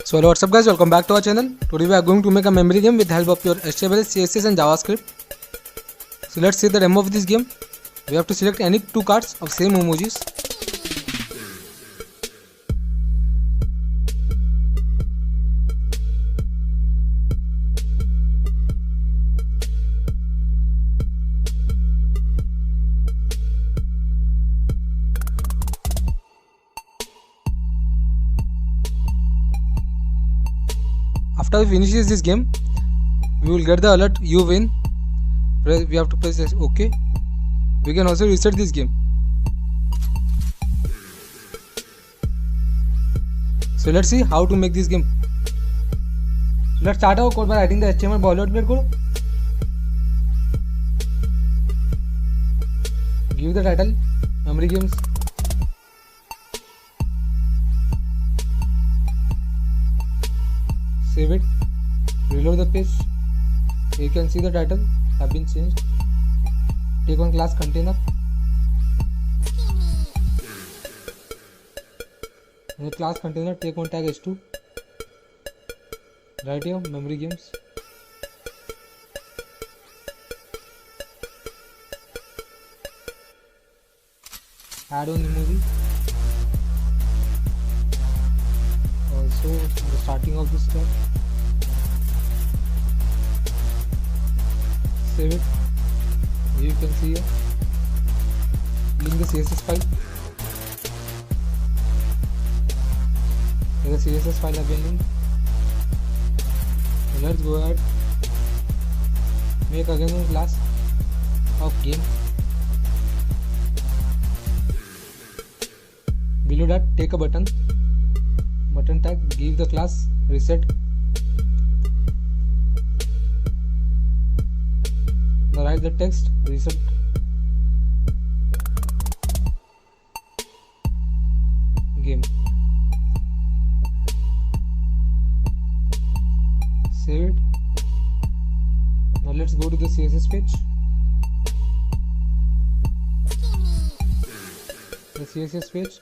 So hello, what's up guys, welcome back to our channel. Today we are going to make a memory game with the help of your HTML, CSS and JavaScript. So let's see the demo of this game. We have to select any two cards of same emojis. After we finish this game, we will get the alert you win. We have to press this OK. We can also reset this game. So let's see how to make this game. Let's start our code by writing the HTML boilerplate code. Give the title memory games. Save it, reload the page. You can see the title have been changed. Take one class container. In the class container, take one tag h2. Right here, memory games. Add on emoji. Also, the starting of this step. Save it. Here you can see here. Link the CSS file. Here the CSS file have been linked. So let's go ahead. Make again a class of game. Below that, take a button tag, give the class reset. Now write the text reset. Game. Save it. Now let's go to the CSS page. The CSS page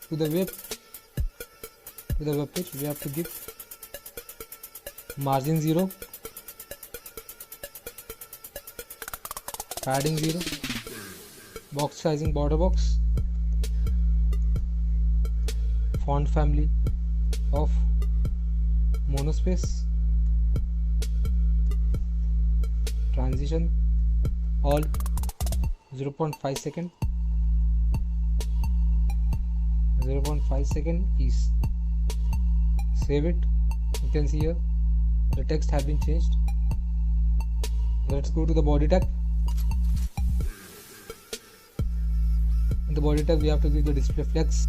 to the web page, we have to give margin 0, padding 0, box sizing border box, font family of monospace, transition all 0.5 second, 0.5 second is. Save it. You can see here the text have been changed. Let's go to the body tag. In the body tag, we have to give the display flex,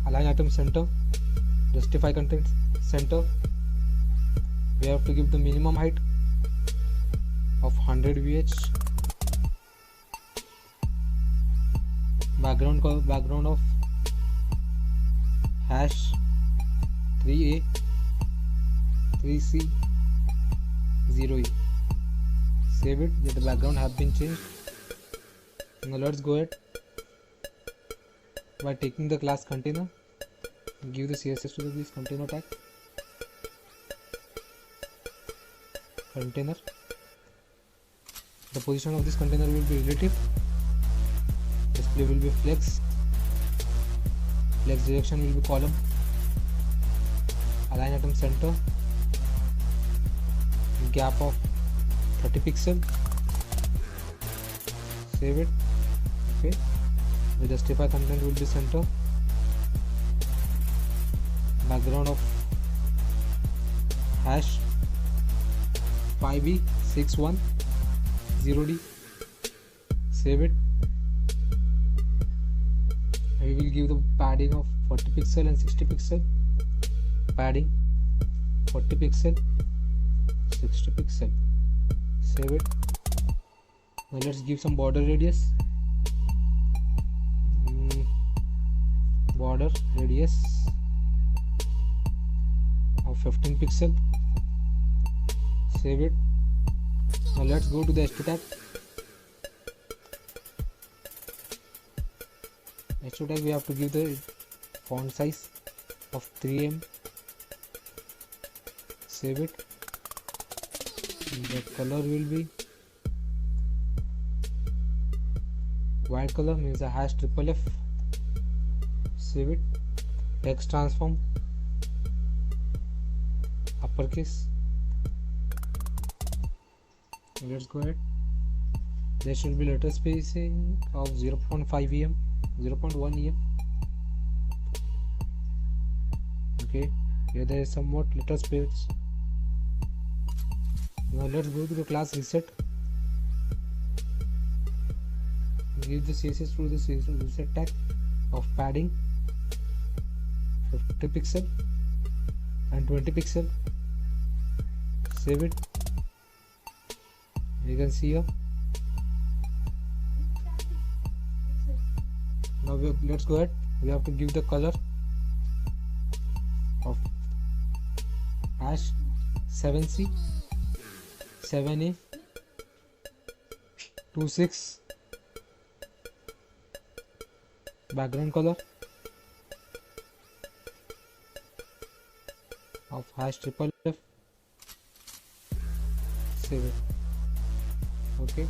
align item center, justify content center. We have to give the minimum height of 100 VH, background of hash 3A 3C 0E. Save it. The background have been changed. Now let's go ahead by taking the class container, give the CSS to this container tag. Container. The position of this container will be relative. Display will be flex. Flex direction will be column. Align item center, gap of 30 pixel. Save it. Okay. The justify content will be center. Background of hash 5B610D. Save it. We will give the padding of 40 pixel and 60 pixel. Padding 40 pixel, 60 pixel. Save it. Now let's give some border radius. Border radius of 15 pixel. Save it. Now let's go to the HT tag. HT tag, we have to give the font size of 3M save it. The color will be white color, means the hash triple F. Save it. Text transform uppercase. Let's go ahead. There should be letter spacing of 0.5 em, 0.1 em. Okay, here there is somewhat letter space. Now let's go to the class reset. Give the CSS through the CSS reset tag of padding 50 pixel and 20 pixel. Save it. You can see here. Now let's go ahead. We have to give the color of hash 7C 7A 26 background color of hash triple F. Save it. Okay,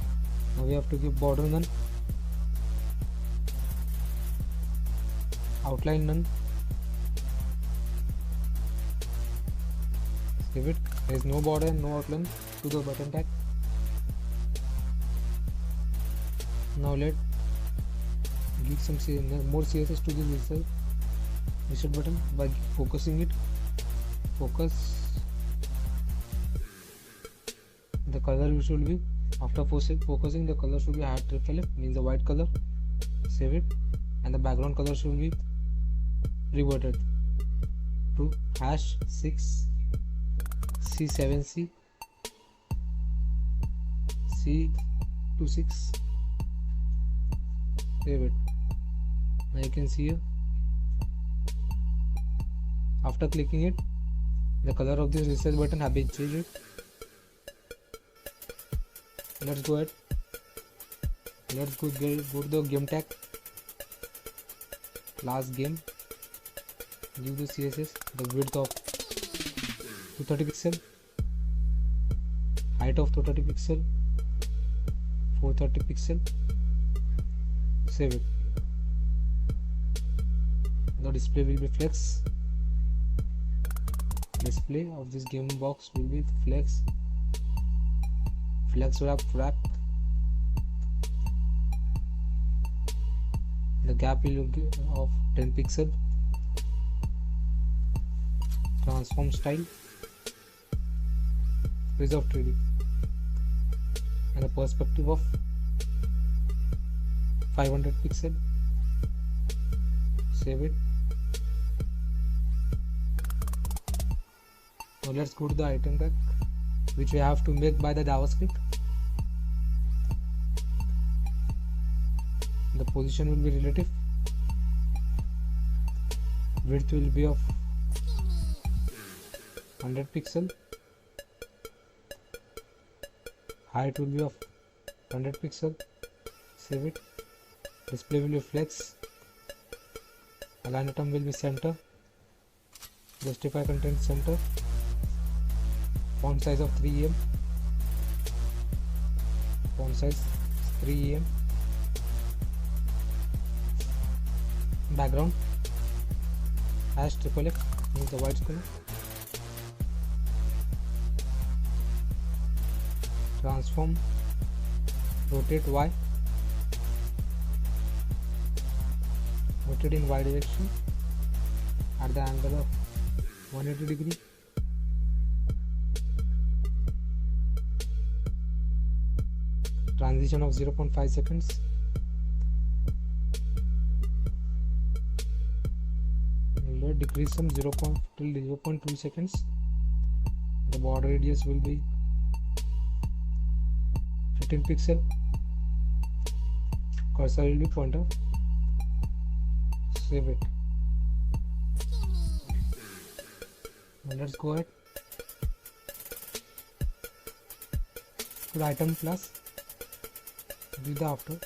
now we have to give border none, outline none. Save it. There is no border and no outline to the button tag. Now let give some more CSS to this reset button by focusing it. Focus the color should be, after focusing the color should be hash triple F, means the white color. Save it. And the background color should be reverted to hash 6 C7C C26. Save it. Now you can see here, after clicking it, the color of this reset button have been changed. Let's go ahead. Let's go to the game tag, class game. Give the CSS the width of 230 pixel, height of 230 pixel, 430 pixel. Save it. The display will be flex. Display of this game box will be flex wrap. The gap will be of 10 pixel. Transform style, phase of 3D, and a perspective of 500 pixel. Save it. Now let's go to the item tag, which we have to make by the JavaScript. The position will be relative. Width will be of 100 pixel. Height will be of 100 pixel. Save it. Display will be flex. Align item will be center. Justify content center. Font size of 3 em. Font size 3 em. Background hash triple F, means the white color. Transform, rotate Y, rotate in Y direction at the angle of 180 degree. Transition of 0.5 seconds. Decrease some 0. Till 0.2 seconds. The border radius will be 15 pixel. Cursor will be pointer. Save it. Now let's go ahead to the item class. Do the after.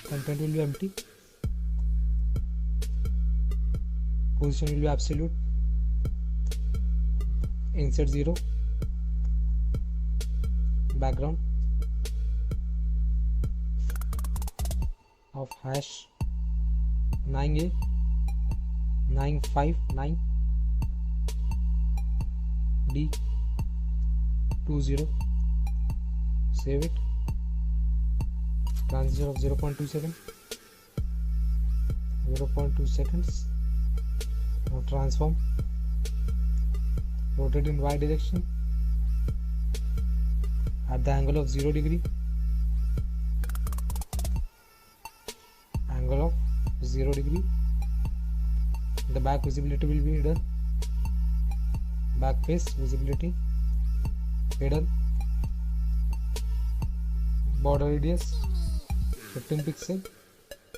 Content will be empty. position will be absolute. Insert 0, background of hash 9a 959 d 20. Save it. Transition of 0.2 seconds. 0.2 seconds. Now transform. Rotate in y direction at the angle of 0 degree. Angle of 0 degree. The back visibility will be hidden. Back face visibility hidden. Border radius 15 pixel.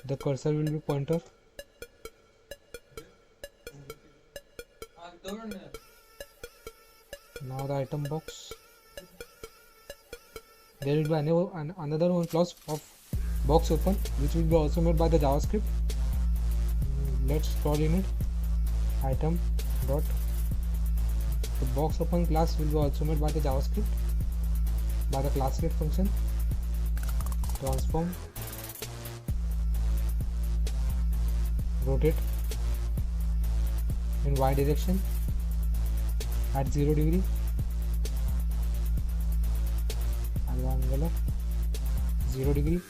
The cursor will be pointer. Now the item box. There will be another one class of box open, which will be also made by the JavaScript. Let's call in it item dot. The box open class will be also made by the JavaScript by the classGet function. Transform, rotate in y direction at 0 degree and the angle of 0 degree.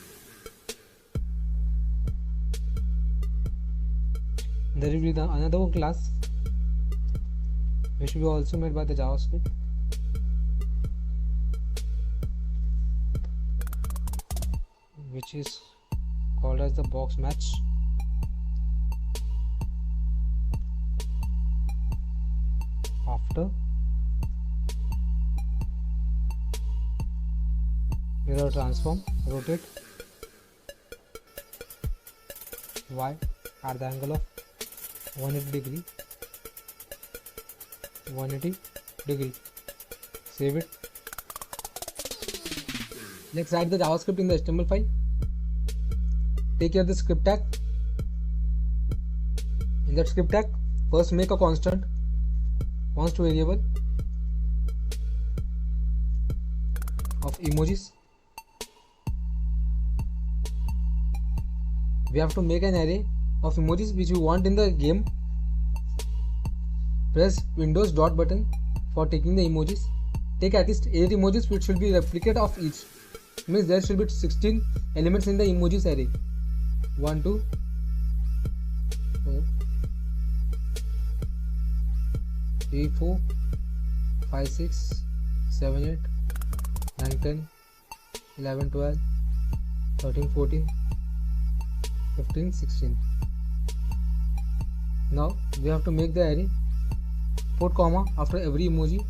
There will be another one class which will be also made by the JavaScript. Which is called as the box match. After mirror transform, rotate y at the angle of 180 degree. 180 degree. Save it. Let's write the JavaScript in the HTML file. Take care of the script tag. In that script tag, first make a constant variable of emojis. We have to make an array of emojis which we want in the game. Press Windows dot button for taking the emojis. Take at least 8 emojis which will be replicate of each. Means there should be 16 elements in the emojis array. 1, 2, 4, 3, 4, 5, 6, 7, 8, 9, 10, 11, 12, 13, 14, 15, 16. Now we have to make the array. Put comma after every emoji.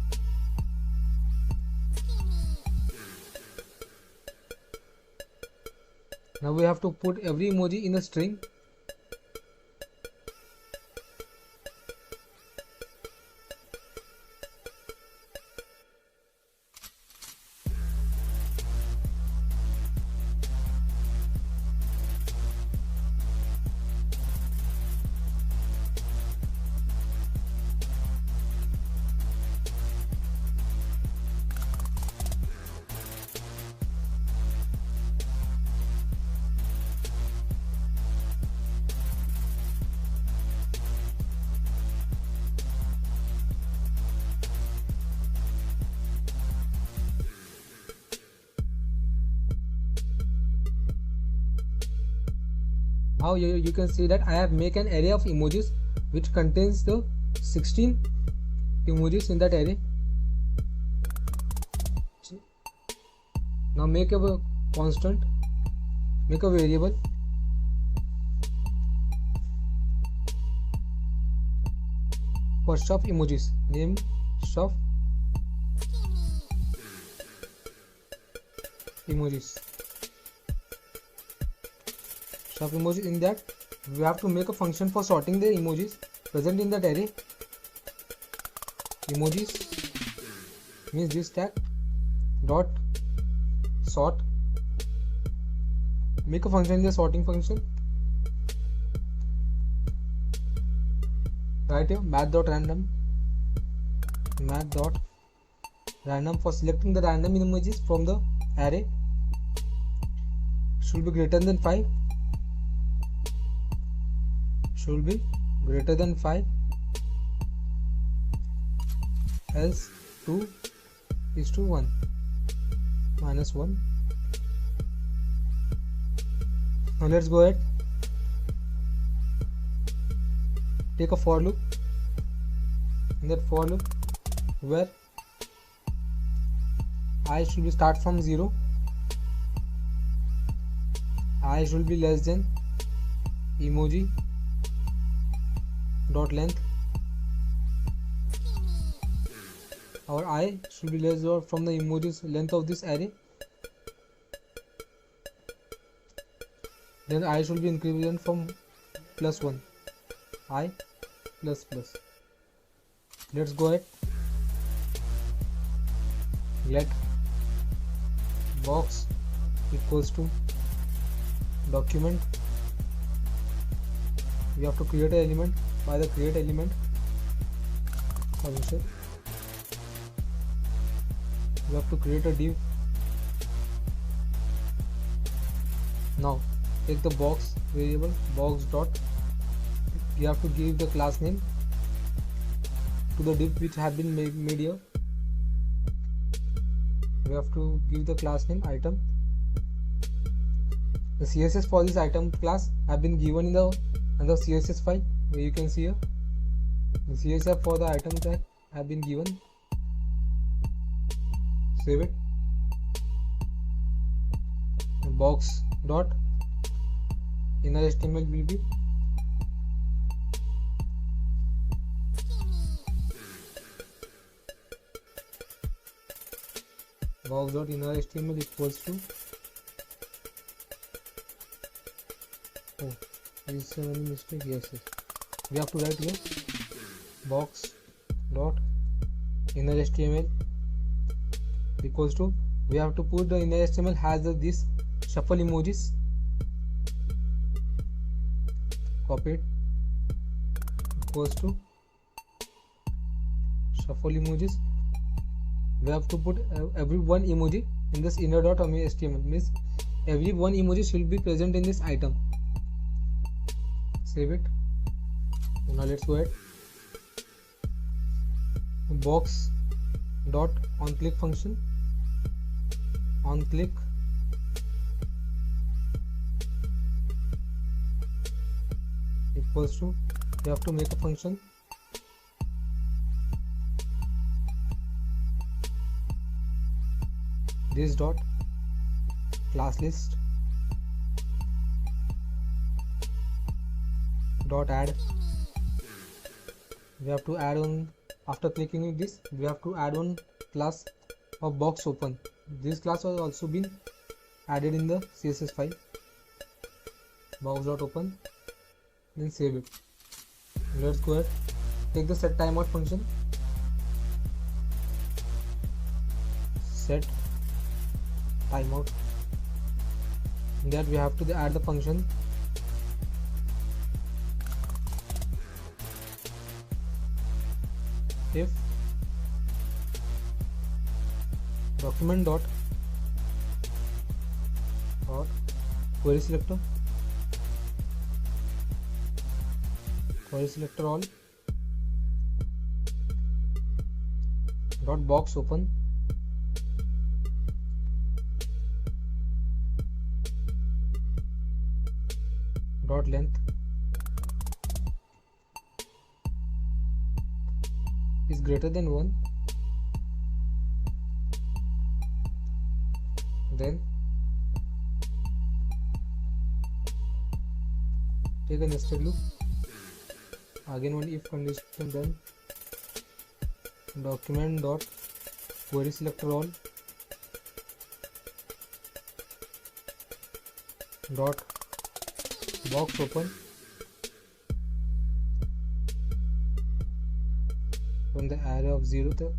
Now we have to put every emoji in a string. Now you can see that I have make an array of emojis which contains the 16 emojis in that array. Now make a constant, make a variable for shop emojis, name shop emojis. Shop emojis. In that we have to make a function for sorting the emojis present in that array. Emojis means this tag dot sort. Make a function in the sorting function. Right here, math.random for selecting the random images from the array should be greater than 5, else 2 is to 1 minus 1. Now let's go ahead, take a for loop. In that for loop, where I should be start from 0, I should be less than emoji dot length, or I should be less or from the emojis length of this array. Then I should be increment from +1, I plus plus. Let's go ahead, let box equals to document. We have to create an element. By the create element function, we have to create a div. Now take the box variable, box dot, we have to give the class name to the div which have been made here. We have to give the class name item. The CSS for this item class have been given in the CSS file, where you can see here the CSS for the item tag have been given. Save it. The box dot inner HTML will be box dot inner HTML equals to, oh, is there any mistake? Yes, we have to write here box dot inner HTML equals to, we have to put the inner HTML has this shuffle emojis, copy it, equals to shuffle emojis. We have to put every one emoji in this inner dot HTML, means every one emoji should be present in this item. Save it. Now let's go ahead, box dot on click function, on click equals to, we have to make a function this dot class list dot add. We have to add on, after clicking this, we have to add one class of box open. This class has also been added in the CSS file, box dot open, then save it. Let's go ahead, take the set timeout function, set timeout. In that we have to add the function if document dot query selector all dot box open dot length is greater than 1, then take a nested loop, again one if condition, then document dot query selector all dot box open from the array of 0 to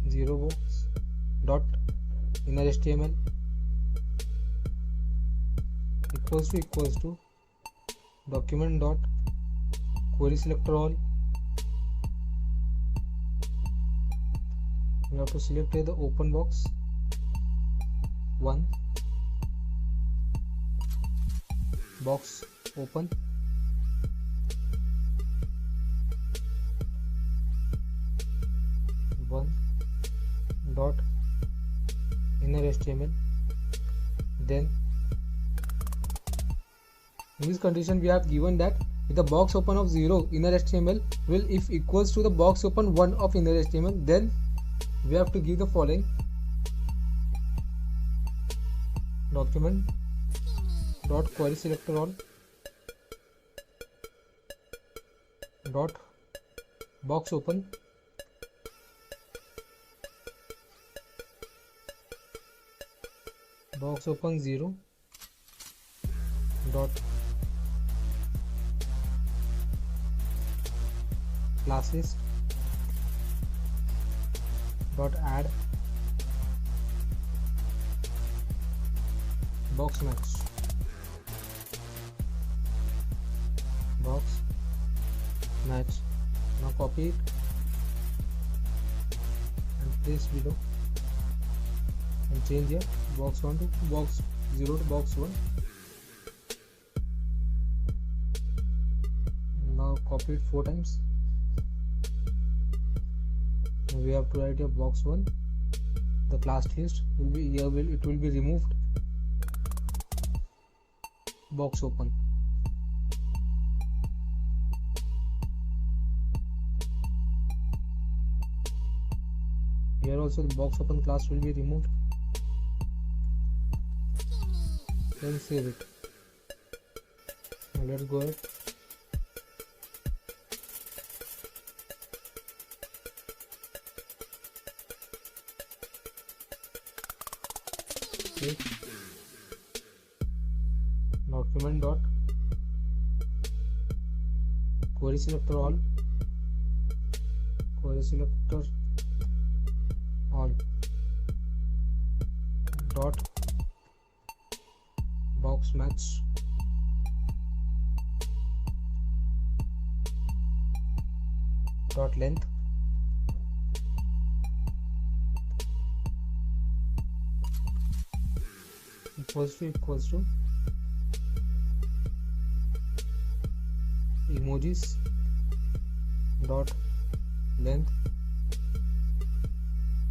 0 box dot inner HTML equals to document dot query selector all. We have to select the open box 1, box open, one dot inner HTML. Then in this condition we have given that if the box open of 0 inner HTML will if equals to the box open 1 of inner HTML, then we have to give the following: document dot query selector all dot box open box open 0 dot class list dot add box match box match. Now copy it and place below and change here box 1 to box 0 to box 1. Now copy it 4 times. We have to write here box 1. The class list will be here, it will be removed. Box open. Here also the box open class will be removed. Then save it. Now let's go ahead. Okay. Document dot query selector all dot box match dot length equals to emojis dot length.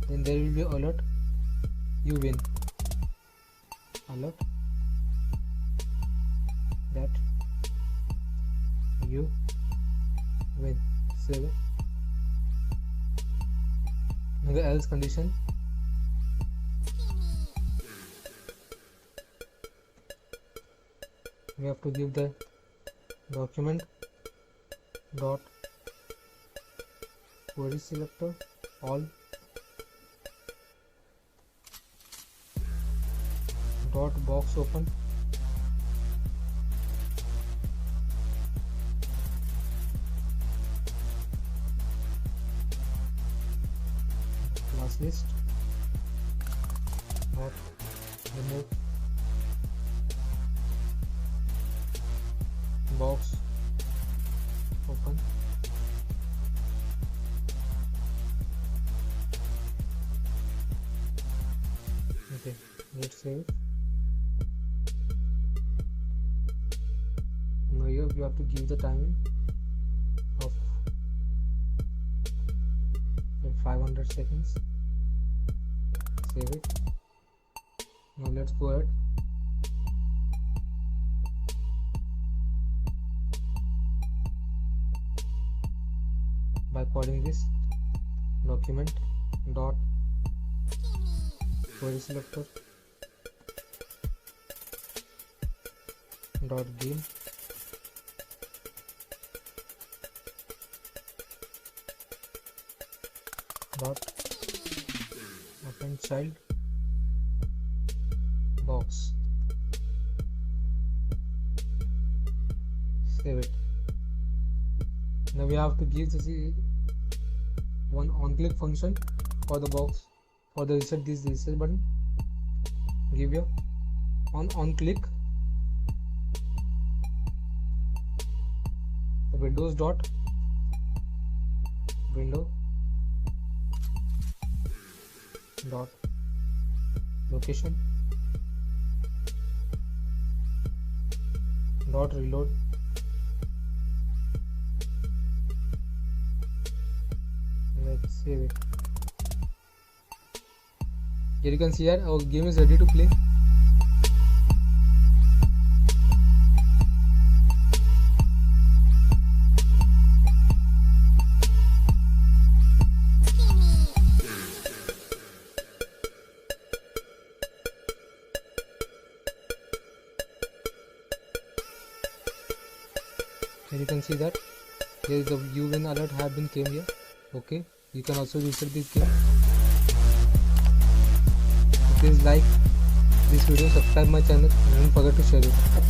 Then there will be alert, you win, alert that you win. Save it. Now the else condition, we have to give the document dot query selector all dot box open class list dot remove box open okay. Let's save it. Now here we have to give the timing of 500 seconds. Save it. Now let's go ahead. By calling this document dot query selector dot game dot open child box. Save it. Now we have to give this one on click function for the box. For the reset this reset button, give your on click the windows dot window dot location dot reload let's save it. Here you can see that our game is ready to play. Here you can see that here is the you win alert have been came here. Okay, you can also reset this game. Please like this video, subscribe my channel, and don't forget to share it.